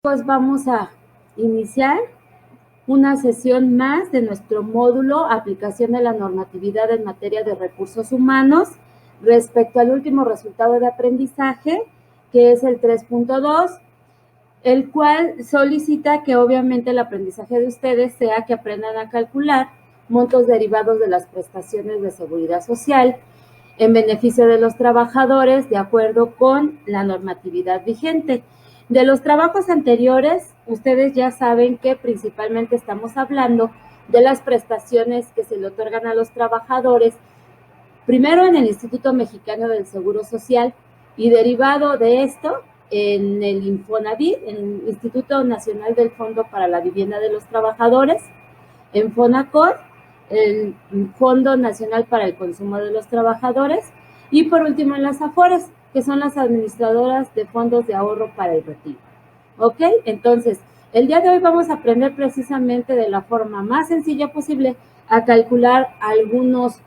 Pues vamos a iniciar una sesión más de nuestro módulo Aplicación de la normatividad en materia de recursos humanos respecto al último resultado de aprendizaje, que es el 3.2, el cual solicita que obviamente el aprendizaje de ustedes sea que aprendan a calcular montos derivados de las prestaciones de seguridad social en beneficio de los trabajadores de acuerdo con la normatividad vigente. De los trabajos anteriores, ustedes ya saben que principalmente estamos hablando de las prestaciones que se le otorgan a los trabajadores, primero en el Instituto Mexicano del Seguro Social y derivado de esto en el Infonavit, en el Instituto Nacional del Fondo para la Vivienda de los Trabajadores, en Fonacor, el Fondo Nacional para el Consumo de los Trabajadores y por último en las AFORES, que son las administradoras de fondos de ahorro para el retiro. ¿Ok? Entonces, el día de hoy vamos a aprender precisamente de la forma más sencilla posible a calcular algunos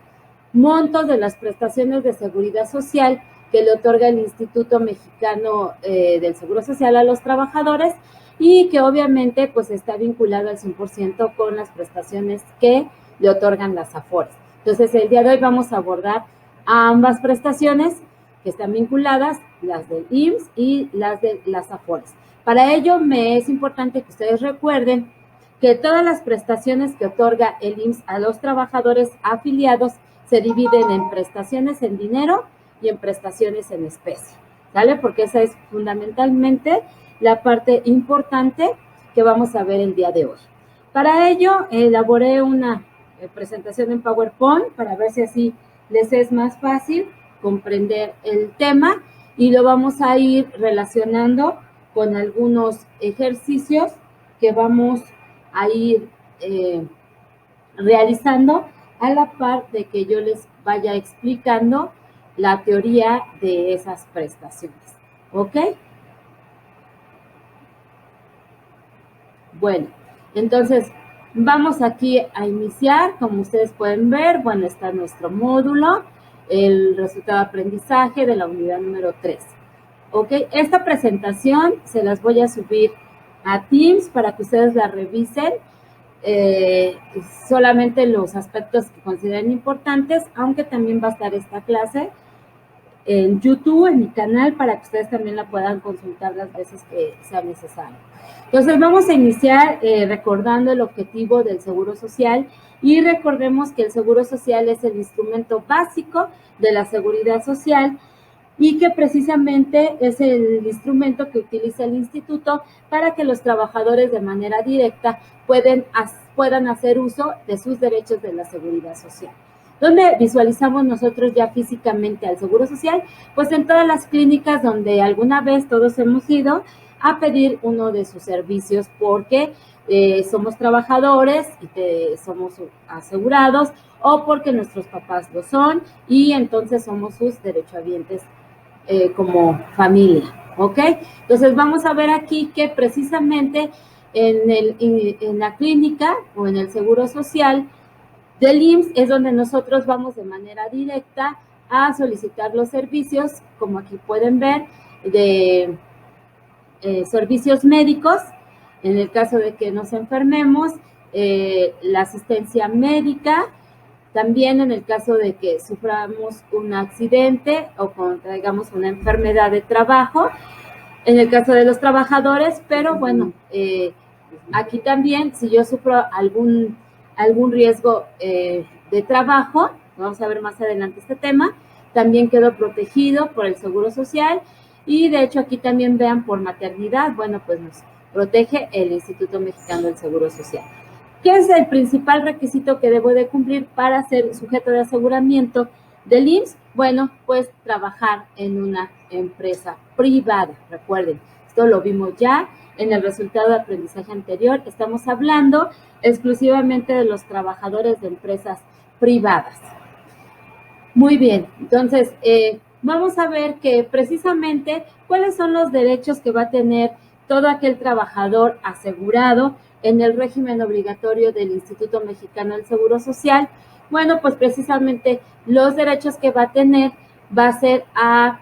montos de las prestaciones de seguridad social que le otorga el Instituto Mexicano del Seguro Social a los trabajadores y que obviamente pues está vinculado al 100% con las prestaciones que le otorgan las AFORES. Entonces, el día de hoy vamos a abordar ambas prestaciones que están vinculadas, las del IMSS y las de las AFORES. Para ello, me es importante que ustedes recuerden que todas las prestaciones que otorga el IMSS a los trabajadores afiliados se dividen en prestaciones en dinero y en prestaciones en especie, ¿vale? Porque esa es fundamentalmente la parte importante que vamos a ver el día de hoy. Para ello, elaboré una presentación en PowerPoint para ver si así les es más fácil comprender el tema y lo vamos a ir relacionando con algunos ejercicios que vamos a ir realizando a la par de que yo les vaya explicando la teoría de esas prestaciones. ¿Ok? Bueno, entonces vamos aquí a iniciar. Como ustedes pueden ver, bueno, está nuestro módulo, el resultado de aprendizaje de la unidad número 3. ¿Ok? Esta presentación se las voy a subir a Teams para que ustedes la revisen. Solamente los aspectos que consideren importantes, aunque también va a estar esta clase en YouTube, en mi canal, para que ustedes también la puedan consultar las veces que sea necesario. Entonces vamos a iniciar recordando el objetivo del Seguro Social y recordemos que el Seguro Social es el instrumento básico de la seguridad social y que precisamente es el instrumento que utiliza el instituto para que los trabajadores de manera directa puedan hacer uso de sus derechos de la seguridad social. ¿Dónde visualizamos nosotros ya físicamente al Seguro Social? Pues en todas las clínicas donde alguna vez todos hemos ido a pedir uno de sus servicios porque somos trabajadores y somos asegurados o porque nuestros papás lo son y entonces somos sus derechohabientes como familia, ¿ok? Entonces vamos a ver aquí que precisamente en la clínica o en el Seguro Social del IMSS es donde nosotros vamos de manera directa a solicitar los servicios, como aquí pueden ver, de servicios médicos, en el caso de que nos enfermemos, la asistencia médica, también en el caso de que suframos un accidente o contraigamos una enfermedad de trabajo, en el caso de los trabajadores, pero bueno, aquí también si yo sufro algún riesgo de trabajo, vamos a ver más adelante este tema, también quedo protegido por el Seguro Social y de hecho aquí también vean por maternidad, bueno, pues nos protege el Instituto Mexicano del Seguro Social. ¿Qué es el principal requisito que debo de cumplir para ser sujeto de aseguramiento del IMSS? Bueno, pues trabajar en una empresa privada. Recuerden, esto lo vimos ya en el resultado de aprendizaje anterior. Estamos hablando exclusivamente de los trabajadores de empresas privadas. Muy bien, entonces vamos a ver que precisamente cuáles son los derechos que va a tener todo aquel trabajador asegurado en el régimen obligatorio del Instituto Mexicano del Seguro Social. Bueno, pues precisamente los derechos que va a tener va a ser a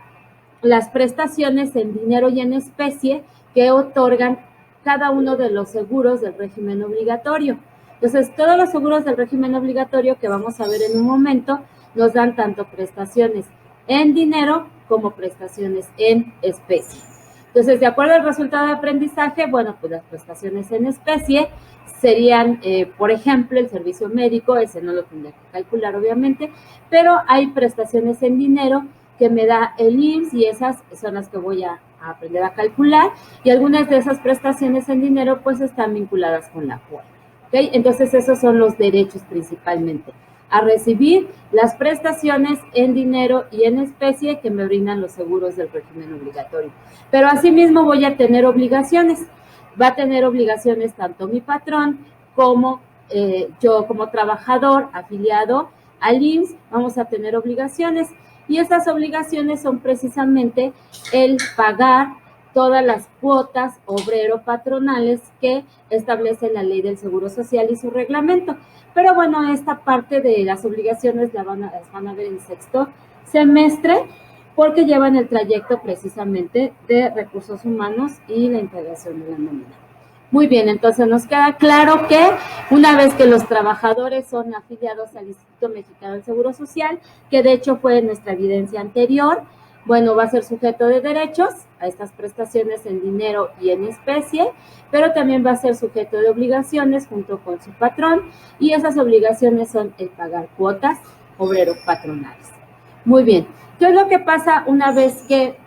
las prestaciones en dinero y en especie que otorgan cada uno de los seguros del régimen obligatorio. Entonces, todos los seguros del régimen obligatorio que vamos a ver en un momento nos dan tanto prestaciones en dinero como prestaciones en especie. Entonces, de acuerdo al resultado de aprendizaje, bueno, pues las prestaciones en especie serían, por ejemplo, el servicio médico, ese no lo tendría que calcular, obviamente, pero hay prestaciones en dinero que me da el IMSS y esas son las que voy a aprender a calcular, y algunas de esas prestaciones en dinero pues están vinculadas con la FOA. ¿Okay? Entonces esos son los derechos principalmente, a recibir las prestaciones en dinero y en especie que me brindan los seguros del régimen obligatorio. Pero asimismo voy a tener obligaciones, va a tener obligaciones tanto mi patrón como yo como trabajador afiliado al IMSS, vamos a tener obligaciones. Y esas obligaciones son precisamente el pagar todas las cuotas obrero-patronales que establece la ley del Seguro Social y su reglamento. Pero bueno, esta parte de las obligaciones las van a ver en sexto semestre porque llevan el trayecto precisamente de recursos humanos y la integración de la nómina. Muy bien, entonces nos queda claro que una vez que los trabajadores son afiliados al Instituto Mexicano del Seguro Social, que de hecho fue nuestra evidencia anterior, bueno, va a ser sujeto de derechos a estas prestaciones en dinero y en especie, pero también va a ser sujeto de obligaciones junto con su patrón, y esas obligaciones son el pagar cuotas obrero-patronales. Muy bien, ¿qué es lo que pasa una vez que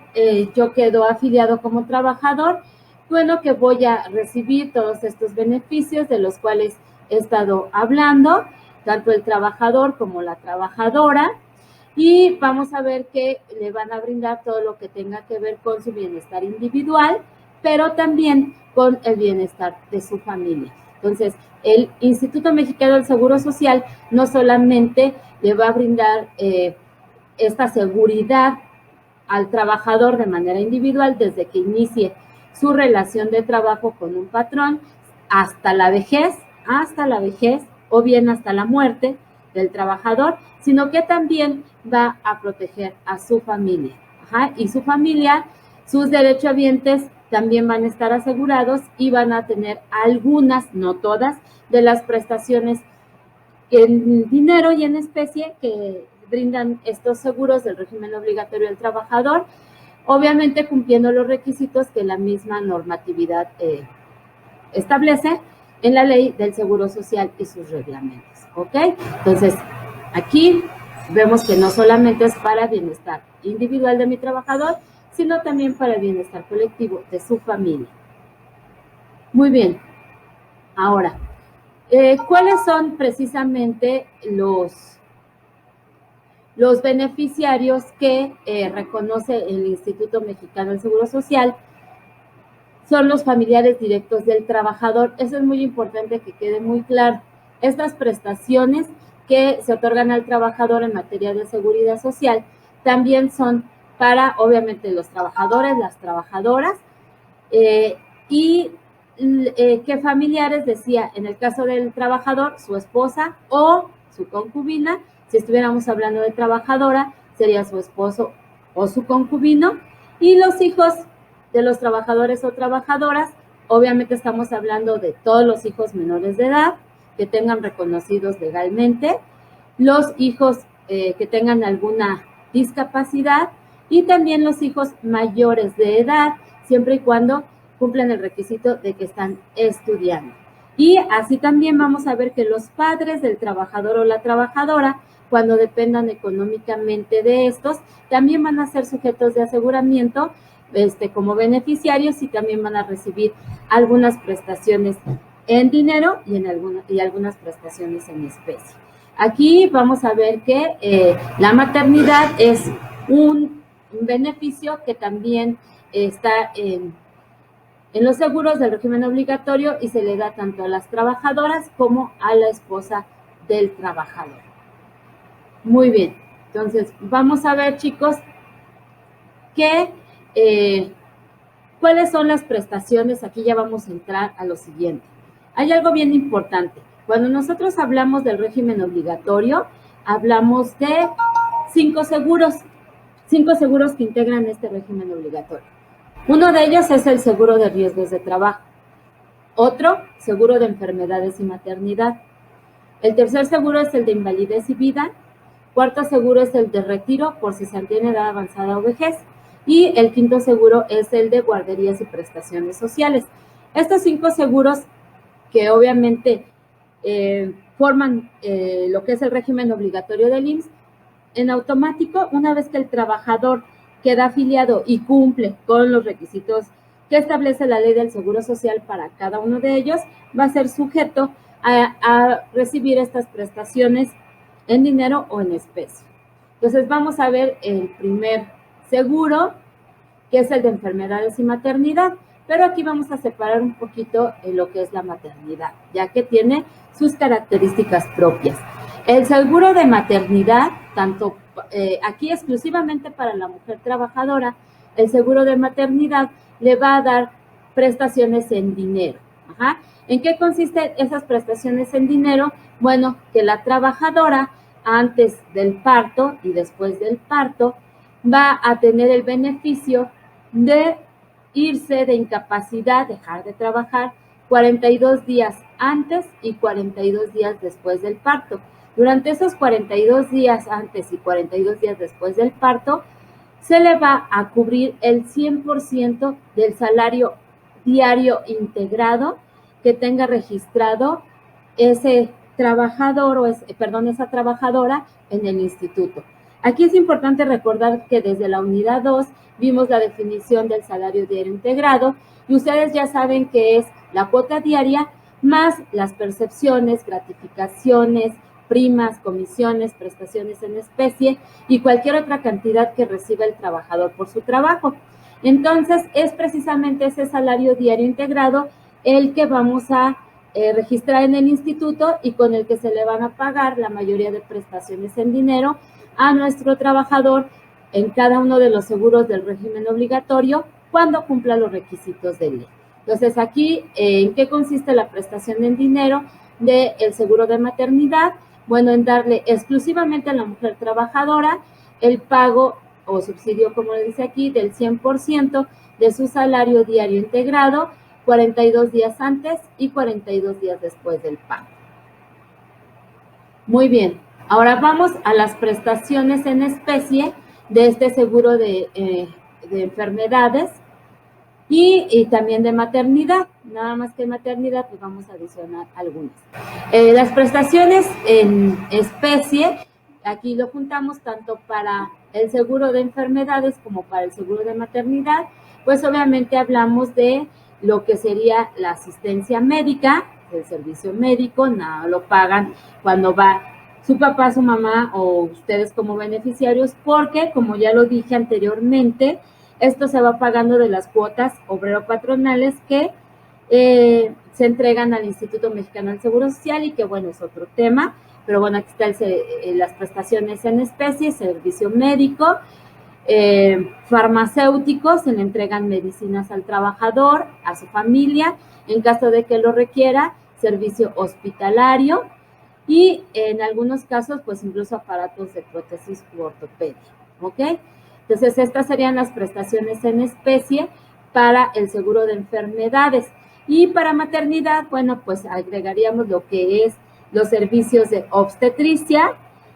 yo quedo afiliado como trabajador? Bueno, que voy a recibir todos estos beneficios de los cuales he estado hablando, tanto el trabajador como la trabajadora, y vamos a ver que le van a brindar todo lo que tenga que ver con su bienestar individual, pero también con el bienestar de su familia. Entonces, el Instituto Mexicano del Seguro Social no solamente le va a brindar esta seguridad al trabajador de manera individual desde que inicie su relación de trabajo con un patrón hasta la vejez o bien hasta la muerte del trabajador, sino que también va a proteger a su familia. Y su familia, sus derechohabientes también van a estar asegurados y van a tener algunas, no todas, de las prestaciones en dinero y en especie que brindan estos seguros del régimen obligatorio del trabajador, obviamente cumpliendo los requisitos que la misma normatividad establece en la ley del Seguro Social y sus reglamentos, ¿ok? Entonces, aquí vemos que no solamente es para bienestar individual de mi trabajador, sino también para el bienestar colectivo de su familia. Muy bien, ahora, ¿cuáles son precisamente los beneficiarios que reconoce el Instituto Mexicano del Seguro Social? Son los familiares directos del trabajador. Eso es muy importante que quede muy claro. Estas prestaciones que se otorgan al trabajador en materia de seguridad social también son para, obviamente, los trabajadores, las trabajadoras, y que familiares, decía, en el caso del trabajador, su esposa o su concubina. Si estuviéramos hablando de trabajadora, sería su esposo o su concubino, y los hijos de los trabajadores o trabajadoras, obviamente estamos hablando de todos los hijos menores de edad que tengan reconocidos legalmente, los hijos que tengan alguna discapacidad, y también los hijos mayores de edad, siempre y cuando cumplen el requisito de que están estudiando. Y así también vamos a ver que los padres del trabajador o la trabajadora, cuando dependan económicamente de estos, también van a ser sujetos de aseguramiento como beneficiarios, y también van a recibir algunas prestaciones en dinero y algunas prestaciones en especie. Aquí vamos a ver que la maternidad es un beneficio que también está en los seguros del régimen obligatorio y se le da tanto a las trabajadoras como a la esposa del trabajador. Muy bien, entonces vamos a ver, chicos, cuáles son las prestaciones. Aquí ya vamos a entrar a lo siguiente. Hay algo bien importante. Cuando nosotros hablamos del régimen obligatorio, hablamos de 5 seguros que integran este régimen obligatorio. Uno de ellos es el seguro de riesgos de trabajo. Otro, seguro de enfermedades y maternidad. El tercer seguro es el de invalidez y vida. Cuarto seguro es el de retiro por cesantía en edad avanzada o vejez. Y el quinto seguro es el de guarderías y prestaciones sociales. Estos 5 seguros que obviamente forman lo que es el régimen obligatorio del IMSS, en automático, una vez que el trabajador queda afiliado y cumple con los requisitos que establece la ley del Seguro Social para cada uno de ellos, va a ser sujeto a recibir estas prestaciones en dinero o en especie. Entonces vamos a ver el primer seguro, que es el de enfermedades y maternidad, pero aquí vamos a separar un poquito lo que es la maternidad, ya que tiene sus características propias. El seguro de maternidad, tanto aquí exclusivamente para la mujer trabajadora, el seguro de maternidad le va a dar prestaciones en dinero. Ajá. ¿En qué consisten esas prestaciones en dinero? Bueno, que la trabajadora antes del parto y después del parto va a tener el beneficio de irse de incapacidad, dejar de trabajar 42 días antes y 42 días después del parto. Durante esos 42 días antes y 42 días después del parto, se le va a cubrir el 100% del salario diario integrado que tenga registrado ese trabajador o esa trabajadora en el instituto. Aquí es importante recordar que desde la unidad 2 vimos la definición del salario diario integrado y ustedes ya saben que es la cuota diaria más las percepciones, gratificaciones, primas, comisiones, prestaciones en especie y cualquier otra cantidad que reciba el trabajador por su trabajo. Entonces, es precisamente ese salario diario integrado el que vamos a registrar en el instituto y con el que se le van a pagar la mayoría de prestaciones en dinero a nuestro trabajador en cada uno de los seguros del régimen obligatorio cuando cumpla los requisitos de ley. Entonces, aquí, ¿en qué consiste la prestación en dinero del seguro de maternidad? Bueno, en darle exclusivamente a la mujer trabajadora el pago o subsidio, como le dice aquí, del 100% de su salario diario integrado, 42 días antes y 42 días después del pago. Muy bien, ahora vamos a las prestaciones en especie de este seguro de enfermedades y también de maternidad. Nada más que maternidad, pues vamos a adicionar algunas. Las prestaciones en especie, aquí lo juntamos tanto para el seguro de enfermedades como para el seguro de maternidad, pues obviamente hablamos de lo que sería la asistencia médica, el servicio médico, nada lo pagan cuando va su papá, su mamá o ustedes como beneficiarios, porque como ya lo dije anteriormente, esto se va pagando de las cuotas obrero-patronales que se entregan al Instituto Mexicano del Seguro Social y que, bueno, es otro tema, pero bueno, aquí están las prestaciones en especie, servicio médico, farmacéuticos, se le entregan medicinas al trabajador, a su familia, en caso de que lo requiera, servicio hospitalario y en algunos casos, pues incluso aparatos de prótesis u ortopedia, ¿ok? Entonces, estas serían las prestaciones en especie para el seguro de enfermedades. Y para maternidad, bueno, pues agregaríamos lo que es los servicios de obstetricia,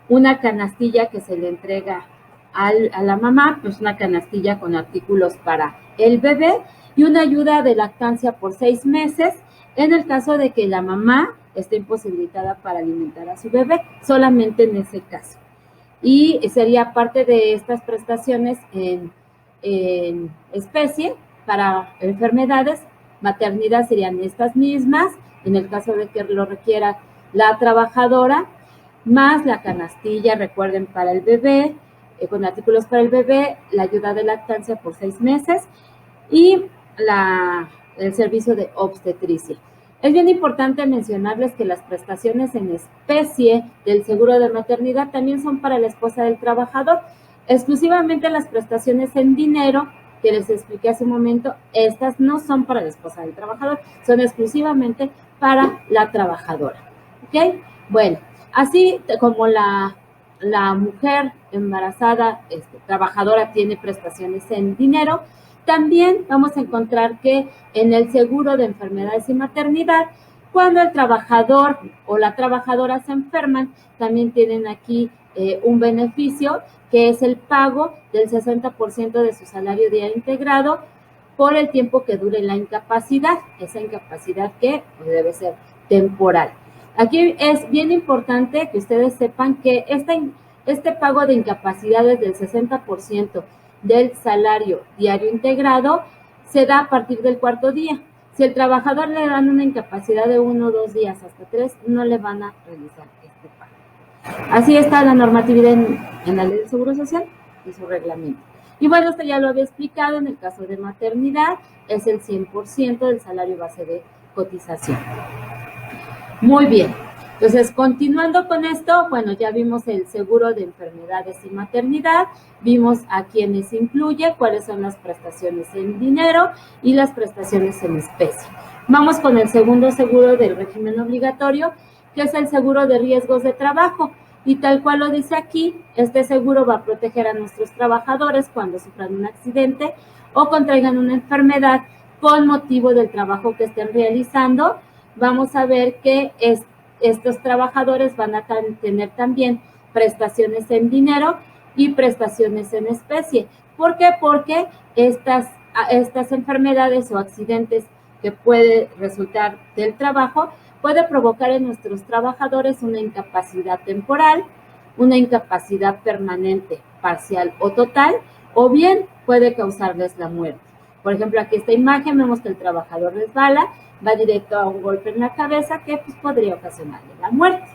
una canastilla que se le entrega a la mamá, pues una canastilla con artículos para el bebé y una ayuda de lactancia por 6 meses en el caso de que la mamá esté imposibilitada para alimentar a su bebé, solamente en ese caso. Y sería parte de estas prestaciones en especie para enfermedades. Maternidad serían estas mismas, en el caso de que lo requiera la trabajadora, más la canastilla, recuerden, para el bebé, con artículos para el bebé, la ayuda de lactancia por 6 meses y el servicio de obstetricia. Es bien importante mencionarles que las prestaciones en especie del seguro de maternidad también son para la esposa del trabajador. Exclusivamente las prestaciones en dinero que les expliqué hace un momento, estas no son para la esposa del trabajador, son exclusivamente para la trabajadora. ¿Ok? Bueno, así como la mujer embarazada, trabajadora, tiene prestaciones en dinero, También vamos a encontrar que en el seguro de enfermedades y maternidad, cuando el trabajador o la trabajadora se enferman, también tienen aquí un beneficio, que es el pago del 60% de su salario día integrado por el tiempo que dure la incapacidad, esa incapacidad que debe ser temporal. Aquí es bien importante que ustedes sepan que este pago de incapacidades del 60% del salario diario integrado se da a partir del cuarto día. Si el trabajador le dan una incapacidad de 1 o 2 días hasta 3, no le van a realizar este pago. Así está la normatividad en la Ley del Seguro Social y su reglamento. Y bueno, esto ya lo había explicado, en el caso de maternidad es el 100% del salario base de cotización. Muy bien. Entonces, continuando con esto, bueno, ya vimos el seguro de enfermedades y maternidad, vimos a quiénes incluye, cuáles son las prestaciones en dinero y las prestaciones en especie. Vamos con el segundo seguro del régimen obligatorio, que es el seguro de riesgos de trabajo. Y tal cual lo dice aquí, este seguro va a proteger a nuestros trabajadores cuando sufran un accidente o contraigan una enfermedad con motivo del trabajo que estén realizando. Vamos a ver que estos trabajadores van a tener también prestaciones en dinero y prestaciones en especie. ¿Por qué? Porque estas enfermedades o accidentes que puede resultar del trabajo puede provocar en nuestros trabajadores una incapacidad temporal, una incapacidad permanente, parcial o total, o bien puede causarles la muerte. Por ejemplo, aquí esta imagen vemos que el trabajador resbala, va directo a un golpe en la cabeza que pues, podría ocasionarle la muerte.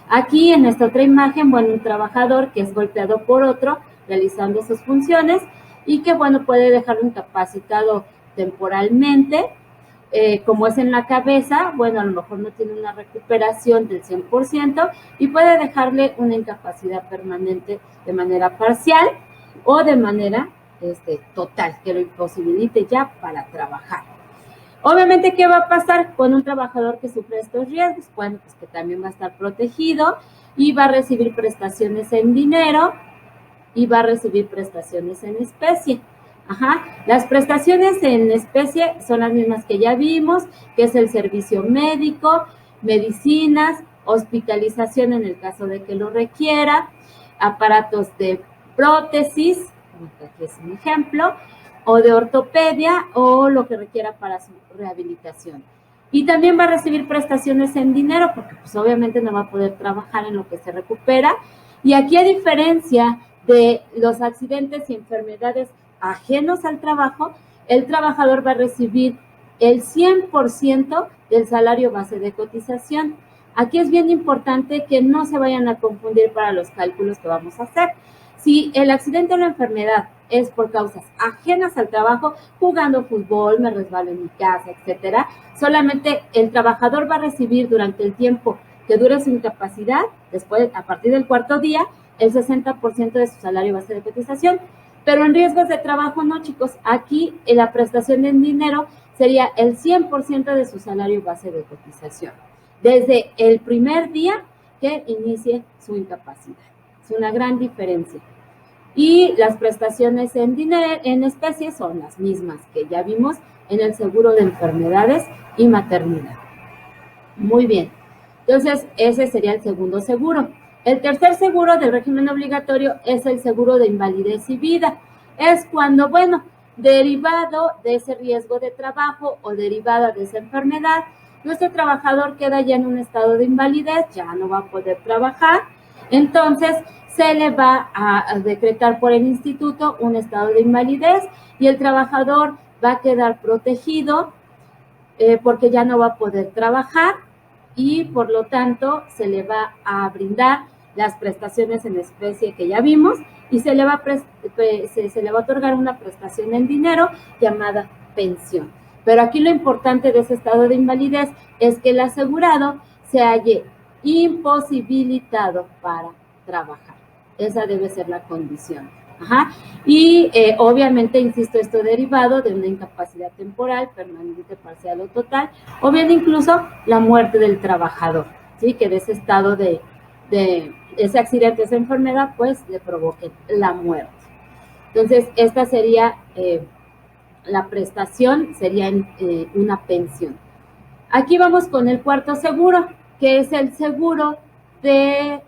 Aquí en esta otra imagen, bueno, un trabajador que es golpeado por otro realizando sus funciones y que, bueno, puede dejarlo incapacitado temporalmente, como es en la cabeza, bueno, a lo mejor no tiene una recuperación del 100% y puede dejarle una incapacidad permanente de manera parcial o de manera total, que lo imposibilite ya para trabajar. Obviamente, ¿qué va a pasar con un trabajador que sufre estos riesgos? Bueno, pues que también va a estar protegido y va a recibir prestaciones en dinero y va a recibir prestaciones en especie. Las prestaciones en especie son las mismas que ya vimos, que es el servicio médico, medicinas, hospitalización en el caso de que lo requiera, aparatos de prótesis, aquí es un ejemplo, o de ortopedia o lo que requiera para su rehabilitación. Y también va a recibir prestaciones en dinero porque pues obviamente no va a poder trabajar en lo que se recupera. Y aquí, a diferencia de los accidentes y enfermedades ajenos al trabajo, el trabajador va a recibir el 100% del salario base de cotización. Aquí es bien importante que no se vayan a confundir para los cálculos que vamos a hacer. Si el accidente o la enfermedad es por causas ajenas al trabajo, jugando fútbol, me resbalo en mi casa, etcétera, solamente el trabajador va a recibir durante el tiempo que dure su incapacidad, después, a partir del cuarto día, el 60% de su salario base de cotización. Pero en riesgos de trabajo no, chicos. Aquí la prestación en dinero sería el 100% de su salario base de cotización, desde el primer día que inicie su incapacidad. Es una gran diferencia. Y las prestaciones en dinero, en especie, son las mismas que ya vimos en el seguro de enfermedades y maternidad. Muy bien. Entonces, ese sería el segundo seguro. El tercer seguro del régimen obligatorio es el seguro de invalidez y vida. Es cuando, bueno, derivado de ese riesgo de trabajo o derivada de esa enfermedad, nuestro trabajador queda ya en un estado de invalidez, ya no va a poder trabajar. Entonces, se le va a decretar por el instituto un estado de invalidez y el trabajador va a quedar protegido porque ya no va a poder trabajar y por lo tanto se le va a brindar las prestaciones en especie que ya vimos y se le va a otorgar una prestación en dinero llamada pensión. Pero aquí lo importante de ese estado de invalidez es que el asegurado se halle imposibilitado para trabajar. Esa debe ser la condición. Y obviamente, insisto, esto derivado de una incapacidad temporal, permanente, parcial o total, o bien incluso la muerte del trabajador, ¿sí? Que de ese estado de ese accidente, esa enfermedad, pues le provoque la muerte. Entonces, esta sería la prestación sería una pensión. Aquí vamos con el cuarto seguro, que es el seguro de,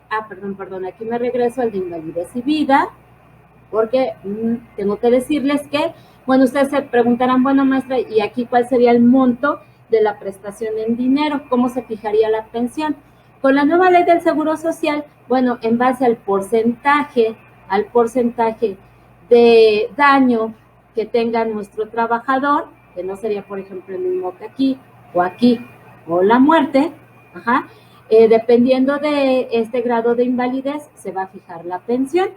perdón, aquí me regreso al de invalidez y vida, porque tengo que decirles que, bueno, ustedes se preguntarán, bueno, maestra, ¿y aquí cuál sería el monto de la prestación en dinero? ¿Cómo se fijaría la pensión? Con la nueva ley del Seguro Social, bueno, en base al porcentaje de daño que tenga nuestro trabajador, que no sería, por ejemplo, el mismo que aquí, o la muerte, dependiendo de este grado de invalidez, se va a fijar la pensión.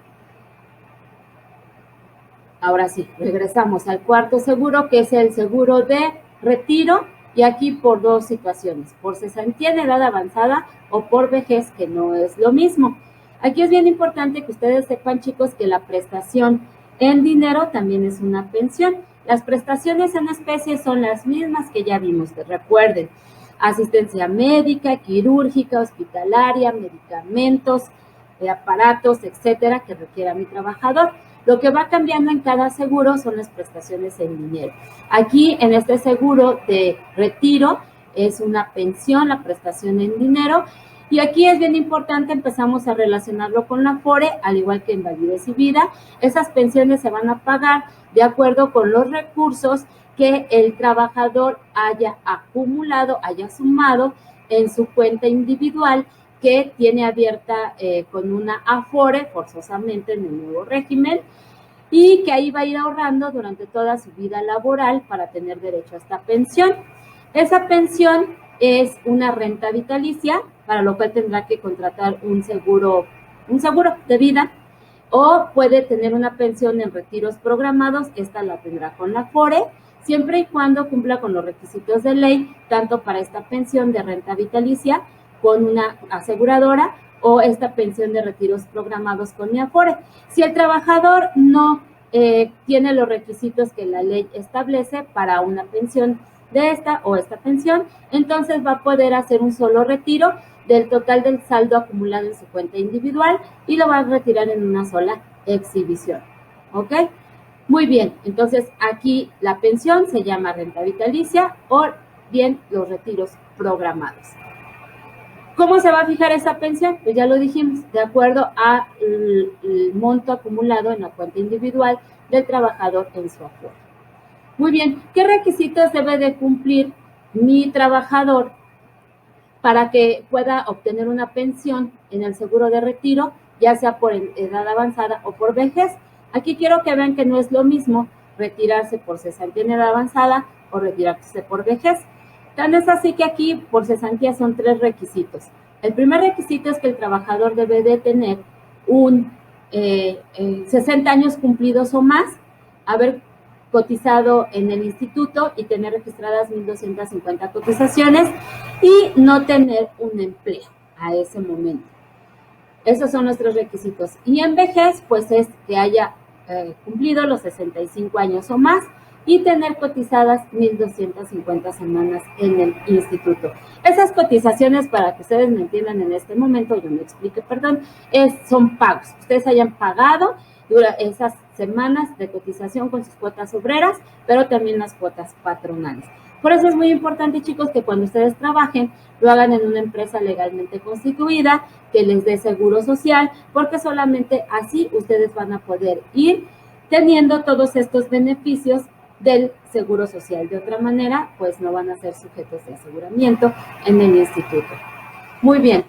Ahora sí, regresamos al cuarto seguro, que es el seguro de retiro, y aquí por dos situaciones, por cesantía en edad avanzada o por vejez, que no es lo mismo. Aquí es bien importante que ustedes sepan, chicos, que la prestación en dinero también es una pensión. Las prestaciones en especie son las mismas que ya vimos, que recuerden, asistencia médica, quirúrgica, hospitalaria, medicamentos, aparatos, etcétera, que requiera mi trabajador. Lo que va cambiando en cada seguro son las prestaciones en dinero. Aquí, en este seguro de retiro, es una pensión, la prestación en dinero. Y aquí es bien importante, empezamos a relacionarlo con la Afore, al igual que invalidez y vida. Esas pensiones se van a pagar de acuerdo con los recursos que el trabajador haya acumulado, haya sumado en su cuenta individual, que tiene abierta con una Afore, forzosamente en el nuevo régimen, y que ahí va a ir ahorrando durante toda su vida laboral para tener derecho a esta pensión. Esa pensión es una renta vitalicia, para lo cual tendrá que contratar un seguro de vida, o puede tener una pensión en retiros programados, esta la tendrá con la Afore, siempre y cuando cumpla con los requisitos de ley, tanto para esta pensión de renta vitalicia con una aseguradora o esta pensión de retiros programados con mi Afore. Si el trabajador no tiene los requisitos que la ley establece para una pensión de esta o esta pensión, entonces va a poder hacer un solo retiro del total del saldo acumulado en su cuenta individual y lo va a retirar en una sola exhibición. ¿Ok? Muy bien, entonces aquí la pensión se llama renta vitalicia o bien los retiros programados. ¿Cómo se va a fijar esa pensión? Pues ya lo dijimos, de acuerdo al monto acumulado en la cuenta individual del trabajador en su Afore. Muy bien, ¿qué requisitos debe de cumplir mi trabajador para que pueda obtener una pensión en el seguro de retiro, ya sea por edad avanzada o por vejez? Aquí quiero que vean que no es lo mismo retirarse por cesantía en edad avanzada o retirarse por vejez. Tan es así que aquí por cesantía son 3 requisitos. El primer requisito es que el trabajador debe de tener 60 años cumplidos o más, haber cotizado en el instituto y tener registradas 1,250 cotizaciones y no tener un empleo a ese momento. Esos son nuestros requisitos. Y en vejez, pues es que haya cumplido los 65 años o más y tener cotizadas 1,250 semanas en el instituto. Esas cotizaciones, para que ustedes me entiendan en este momento, yo me explique, perdón, son pagos. Ustedes hayan pagado esas semanas de cotización con sus cuotas obreras, pero también las cuotas patronales. Por eso es muy importante, chicos, que cuando ustedes trabajen, lo hagan en una empresa legalmente constituida, que les dé seguro social, porque solamente así ustedes van a poder ir teniendo todos estos beneficios del seguro social. De otra manera, pues no van a ser sujetos de aseguramiento en el instituto. Muy bien.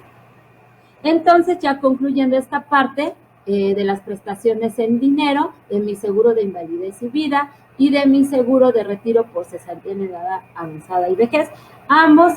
Entonces, ya concluyendo esta parte de las prestaciones en dinero, de mi seguro de invalidez y vida y de mi seguro de retiro por cesantía en edad avanzada y vejez, ambos,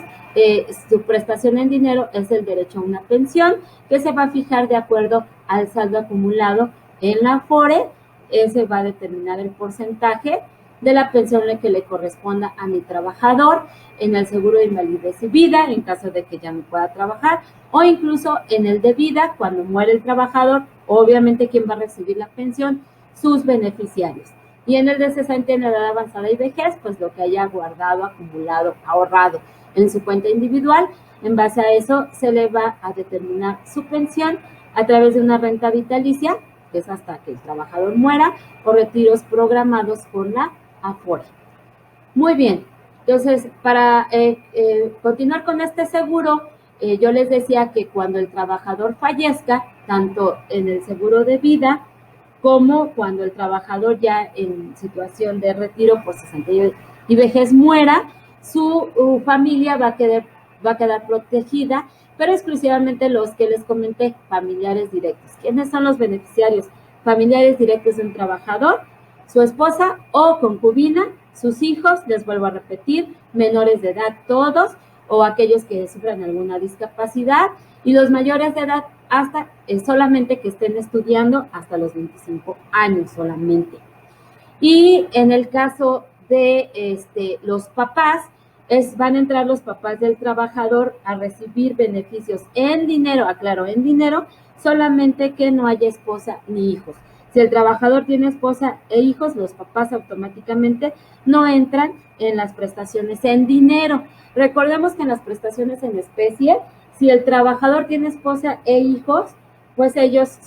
su prestación en dinero es el derecho a una pensión que se va a fijar de acuerdo al saldo acumulado en la Afore. Ese va a determinar el porcentaje de la pensión que le corresponda a mi trabajador en el seguro de invalidez y vida, en caso de que ya no pueda trabajar, o incluso en el de vida, cuando muere el trabajador, obviamente, ¿quién va a recibir la pensión? Sus beneficiarios. Y en el de cesantía en edad avanzada y vejez, pues lo que haya guardado, acumulado, ahorrado en su cuenta individual, en base a eso se le va a determinar su pensión a través de una renta vitalicia, que es hasta que el trabajador muera, o retiros programados con la Afore. Muy bien, entonces para continuar con este seguro, yo les decía que cuando el trabajador fallezca, tanto en el seguro de vida como cuando el trabajador ya en situación de retiro por cesantía y vejez muera, su familia va a quedar protegida, pero exclusivamente los que les comenté, familiares directos. ¿Quiénes son los beneficiarios? Familiares directos de un trabajador, su esposa o concubina, sus hijos, les vuelvo a repetir, menores de edad todos, o aquellos que sufran alguna discapacidad, y los mayores de edad hasta solamente que estén estudiando hasta los 25 años solamente. Y en el caso de los papás, van a entrar los papás del trabajador a recibir beneficios en dinero, aclaro, en dinero, solamente que no haya esposa ni hijos. Si el trabajador tiene esposa e hijos, los papás automáticamente no entran en las prestaciones en dinero. Recordemos que en las prestaciones en especie, si el trabajador tiene esposa e hijos, pues ellos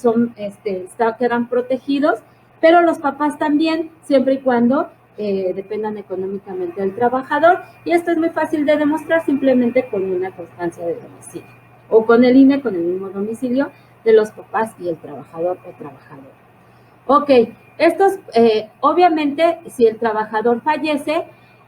quedan protegidos, pero los papás también, siempre y cuando dependan económicamente del trabajador, y esto es muy fácil de demostrar simplemente con una constancia de domicilio, o con el INE, con el mismo domicilio de los papás y el trabajador o trabajadora. Ok, obviamente, si el trabajador fallece,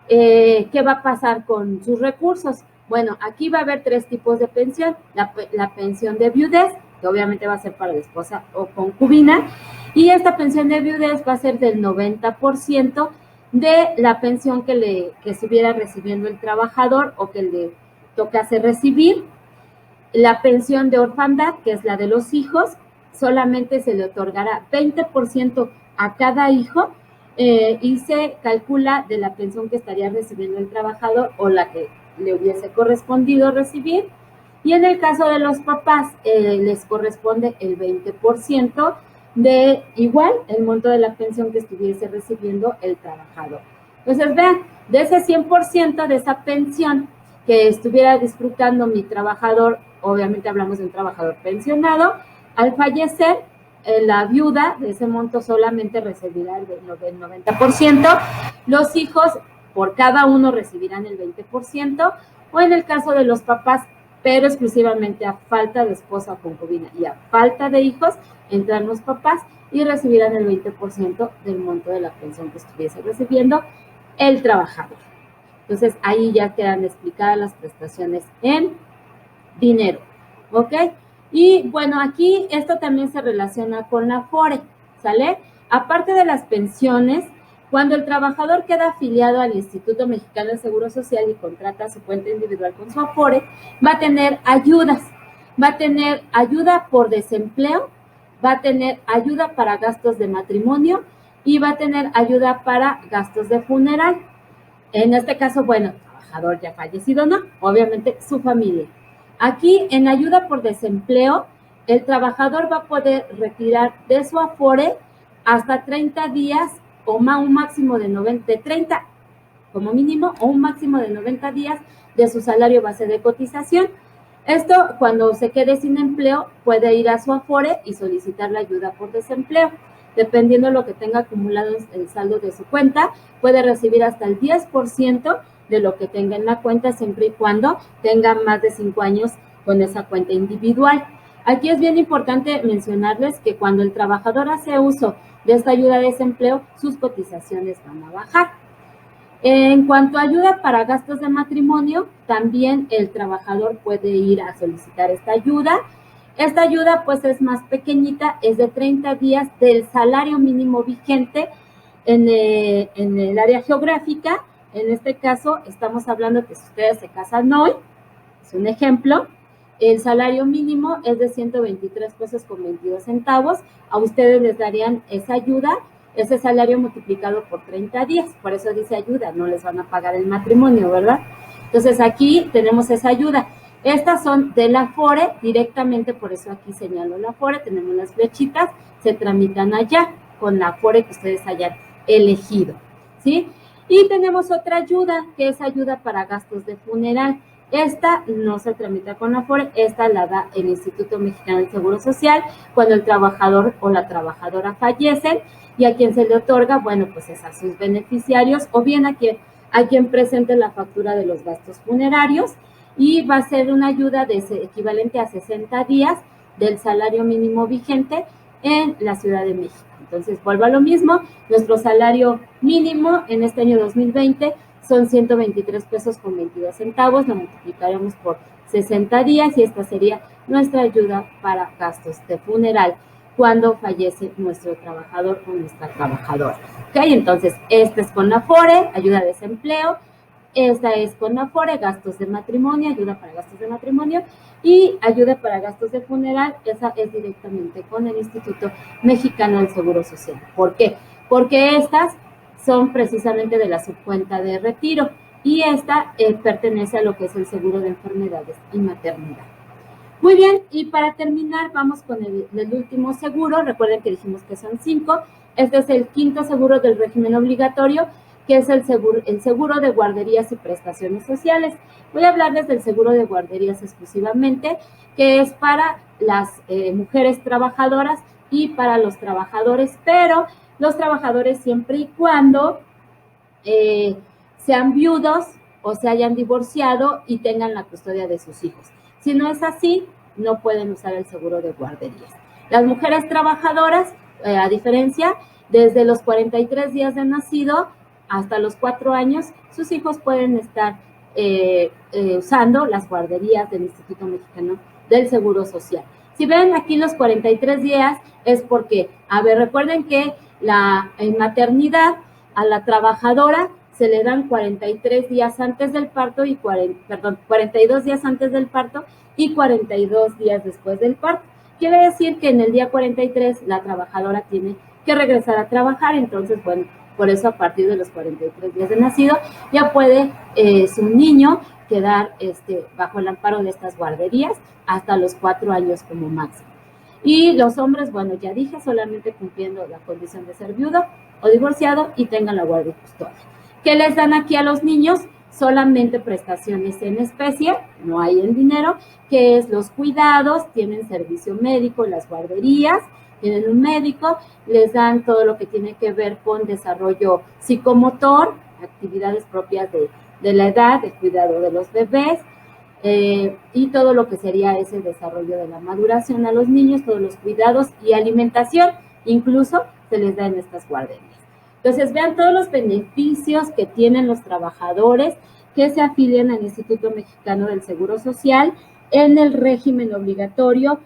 ¿qué va a pasar con sus recursos? Bueno, aquí va a haber 3 tipos de pensión. La pensión de viudez, que obviamente va a ser para la esposa o concubina, y esta pensión de viudez va a ser del 90% de la pensión que estuviera recibiendo el trabajador o que le tocase recibir. La pensión de orfandad, que es la de los hijos, solamente se le otorgará 20% a cada hijo y se calcula de la pensión que estaría recibiendo el trabajador o la que le hubiese correspondido recibir. Y en el caso de los papás, les corresponde el 20% de igual el monto de la pensión que estuviese recibiendo el trabajador. Entonces, vean, de ese 100% de esa pensión que estuviera disfrutando mi trabajador, obviamente hablamos de un trabajador pensionado, al fallecer, la viuda de ese monto solamente recibirá el 90%, los hijos por cada uno recibirán el 20%, o en el caso de los papás, pero exclusivamente a falta de esposa o concubina y a falta de hijos, entran los papás y recibirán el 20% del monto de la pensión que estuviese recibiendo el trabajador. Entonces, ahí ya quedan explicadas las prestaciones en dinero, ¿ok? Y bueno, aquí esto también se relaciona con la Afore, ¿sale? Aparte de las pensiones, cuando el trabajador queda afiliado al Instituto Mexicano del Seguro Social y contrata su cuenta individual con su Afore, va a tener ayudas. Va a tener ayuda por desempleo, va a tener ayuda para gastos de matrimonio y va a tener ayuda para gastos de funeral. En este caso, bueno, trabajador ya fallecido, no, obviamente su familia. Aquí, en ayuda por desempleo, el trabajador va a poder retirar de su Afore hasta 30 días o un máximo de 30 como mínimo o un máximo de 90 días de su salario base de cotización. Esto, cuando se quede sin empleo, puede ir a su Afore y solicitar la ayuda por desempleo. Dependiendo de lo que tenga acumulado el saldo de su cuenta, puede recibir hasta el 10% de lo que tenga en la cuenta, siempre y cuando tenga más de 5 años con esa cuenta individual. Aquí es bien importante mencionarles que cuando el trabajador hace uso de esta ayuda de desempleo, sus cotizaciones van a bajar. En cuanto a ayuda para gastos de matrimonio, también el trabajador puede ir a solicitar esta ayuda. Esta ayuda pues es más pequeñita, es de 30 días del salario mínimo vigente en el área geográfica. En este caso estamos hablando que si ustedes se casan hoy, es un ejemplo, el salario mínimo es de 123 pesos con 22 centavos. A ustedes les darían esa ayuda, ese salario multiplicado por 30 días. Por eso dice ayuda, no les van a pagar el matrimonio, ¿verdad? Entonces aquí tenemos esa ayuda. Estas son de la Afore directamente, por eso aquí señalo la Afore, tenemos las flechitas, se tramitan allá con la Afore que ustedes hayan elegido, ¿sí? Y tenemos otra ayuda, que es ayuda para gastos de funeral. Esta no se tramita con Afore, esta la da el Instituto Mexicano del Seguro Social cuando el trabajador o la trabajadora fallecen, y a quien se le otorga, bueno, pues es a sus beneficiarios o bien a quien presente la factura de los gastos funerarios, y va a ser una ayuda equivalente a 60 días del salario mínimo vigente en la Ciudad de México. Entonces, vuelvo a lo mismo, nuestro salario mínimo en este año 2020 son 123 pesos con 22 centavos, lo multiplicaremos por 60 días y esta sería nuestra ayuda para gastos de funeral cuando fallece nuestro trabajador o nuestra trabajadora. ¿Ok? Entonces, esta es con Afore, ayuda a desempleo. Esta es con Afore, gastos de matrimonio, ayuda para gastos de matrimonio, y ayuda para gastos de funeral, esa es directamente con el Instituto Mexicano del Seguro Social. ¿Por qué? Porque estas son precisamente de la subcuenta de retiro y esta pertenece a lo que es el seguro de enfermedades y maternidad. Muy bien, y para terminar vamos con el último seguro. Recuerden que dijimos que son 5. Este es el quinto seguro del régimen obligatorio, que es el seguro de guarderías y prestaciones sociales. Voy a hablarles del seguro de guarderías exclusivamente, que es para las mujeres trabajadoras y para los trabajadores, pero los trabajadores siempre y cuando sean viudos o se hayan divorciado y tengan la custodia de sus hijos. Si no es así, no pueden usar el seguro de guarderías. Las mujeres trabajadoras, a diferencia, desde los 43 días de nacido hasta los 4 años, sus hijos pueden estar usando las guarderías del Instituto Mexicano del Seguro Social. Si ven aquí los 43 días es porque, recuerden que en maternidad a la trabajadora se le dan 43 días antes del parto y 42 días antes del parto y 42 días después del parto. Quiere decir que en el día 43 la trabajadora tiene que regresar a trabajar, entonces, bueno, por eso a partir de los 43 días de nacido ya puede su niño quedar bajo el amparo de estas guarderías hasta los 4 años como máximo. Y los hombres, bueno, ya dije, solamente cumpliendo la condición de ser viudo o divorciado y tengan la guardia y custodia. ¿Qué les dan aquí a los niños? Solamente prestaciones en especie, no hay en dinero, que es los cuidados, tienen servicio médico, las guarderías, tienen un médico, les dan todo lo que tiene que ver con desarrollo psicomotor, actividades propias de la edad, de cuidado de los bebés, y todo lo que sería ese desarrollo de la maduración a los niños, todos los cuidados y alimentación, incluso se les da en estas guarderías. Entonces, vean todos los beneficios que tienen los trabajadores que se afilian al Instituto Mexicano del Seguro Social en el régimen obligatorio,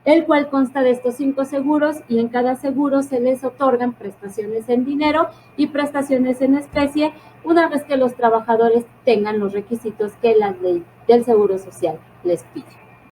el cual consta de estos 5 seguros, y en cada seguro se les otorgan prestaciones en dinero y prestaciones en especie una vez que los trabajadores tengan los requisitos que la ley del Seguro Social les pide.